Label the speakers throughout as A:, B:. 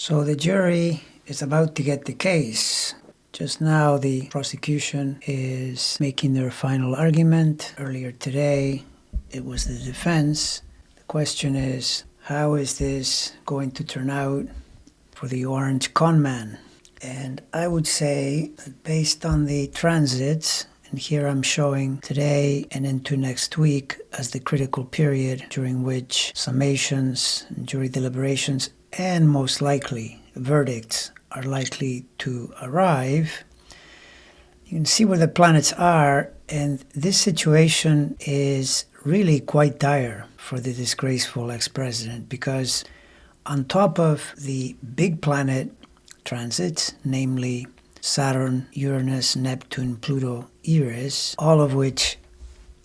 A: So the jury is about to get the case. Just now the prosecution is making their final argument. Earlier today it was the defense. The question is, how is this going to turn out for the orange conman? And I would say that based on the transits, and here I'm showing today and into next week as the critical period during which summations, and jury deliberations, and most likely verdicts are likely to arrive. You can see where the planets are, and this situation is really quite dire for the disgraceful ex-president, because on top of the big planet transits, namely Saturn, Uranus, Neptune, Pluto, Eris, all of which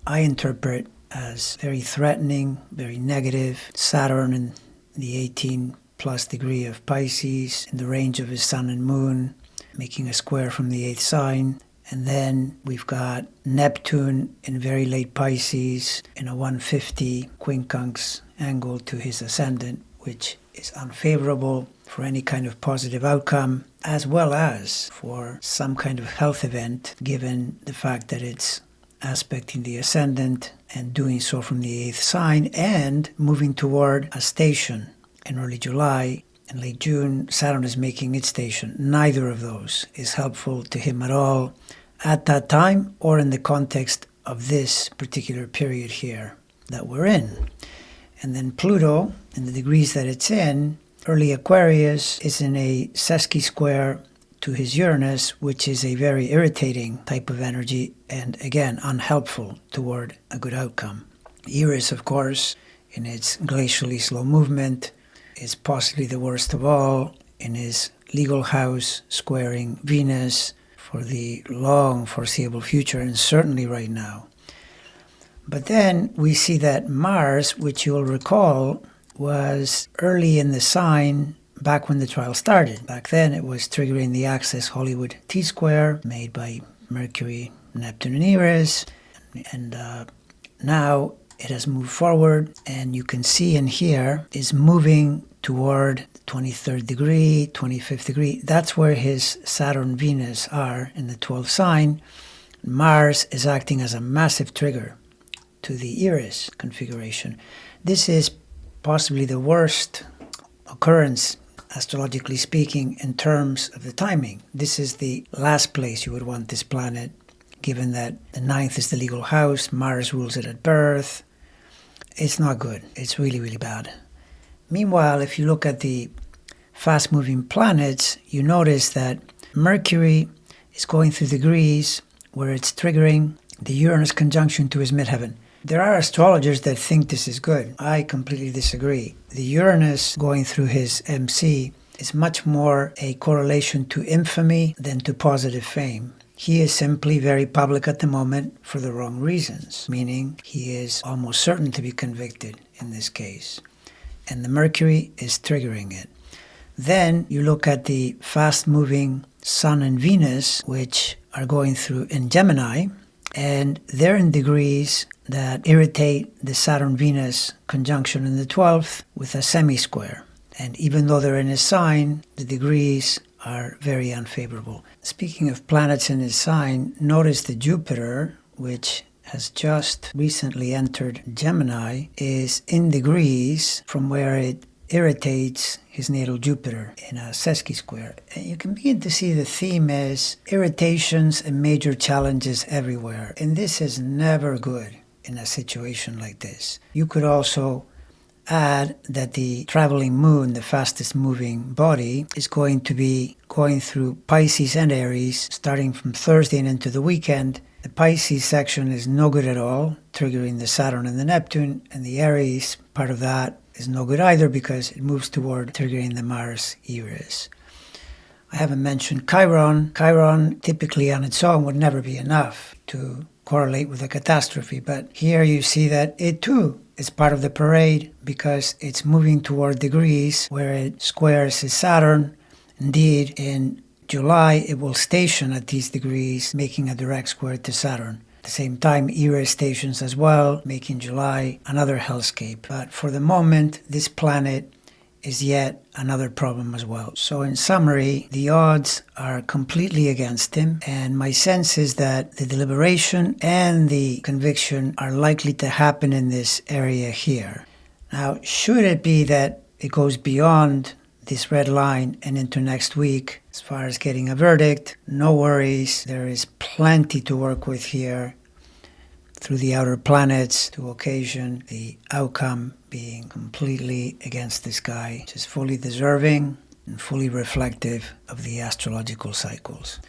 A: I interpret as very threatening, very negative. Saturn in the 18 plus degree of Pisces, in the range of his sun and moon, making a square from the 8th sign. And then we've got Neptune in very late Pisces in a 150 quincunx angle to his ascendant, which is unfavorable for any kind of positive outcome, as well as for some kind of health event, given the fact that it's aspecting the ascendant and doing so from the 8th sign and moving toward a station. In early July and late June, Saturn is making its station. Neither of those is helpful to him at all at that time or in the context of this particular period here that we're in. And then Pluto, in the degrees that it's in, early Aquarius, is in a sesqui square to his Uranus, which is a very irritating type of energy and, again, unhelpful toward a good outcome. Eris, of course, in its glacially slow movement, is possibly the worst of all in his legal house, squaring Venus for the long foreseeable future, and certainly right now. But then we see that Mars, which you'll recall, was early in the sign back when the trial started. Back then it was triggering the Access Hollywood T-square made by Mercury, Neptune, and Eris. And now it has moved forward, and you can see in here is moving toward the 23rd degree, 25th degree. That's where his Saturn-Venus are in the 12th sign. Mars is acting as a massive trigger to the Eris configuration. This is possibly the worst occurrence, astrologically speaking, in terms of the timing. This is the last place you would want this planet, given that the 9th is the legal house, Mars rules it at birth. It's not good. It's really, really bad. Meanwhile, if you look at the fast-moving planets, you notice that Mercury is going through degrees where it's triggering the Uranus conjunction to his midheaven. There are astrologers that think this is good. I completely disagree. The Uranus going through his MC is much more a correlation to infamy than to positive fame. He is simply very public at the moment for the wrong reasons, meaning he is almost certain to be convicted in this case. And the Mercury is triggering it. Then you look at the fast-moving Sun and Venus, which are going through in Gemini, and they're in degrees that irritate the Saturn-Venus conjunction in the 12th with a semi-square. And even though they're in a sign, the degrees are very unfavorable. Speaking of planets in his sign, notice the Jupiter, which has just recently entered Gemini, is in degrees from where it irritates his natal Jupiter in a sesqui square. And you can begin to see the theme is irritations and major challenges everywhere. And this is never good in a situation like this. You could also add that the traveling moon, the fastest moving body, is going to be going through Pisces and Aries starting from Thursday and into the weekend. The Pisces section is no good at all, triggering the Saturn and the Neptune, and the Aries part of that is no good either because it moves toward triggering the Mars Eris. I haven't mentioned Chiron. Chiron typically on its own would never be enough to correlate with a catastrophe, but here you see that it too is part of the parade because it's moving toward degrees where it squares his Saturn. Indeed, in July it will station at these degrees, making a direct square to Saturn. At the same time, Eris stations as well, making July another hellscape. But for the moment, this planet is yet another problem as well. So in summary, the odds are completely against him, and my sense is that the deliberation and the conviction are likely to happen in this area here. Now, should it be that it goes beyond this red line and into next week as far as getting a verdict, no worries. There is plenty to work with here through the outer planets to occasion the outcome being completely against this guy, which is fully deserving and fully reflective of the astrological cycles.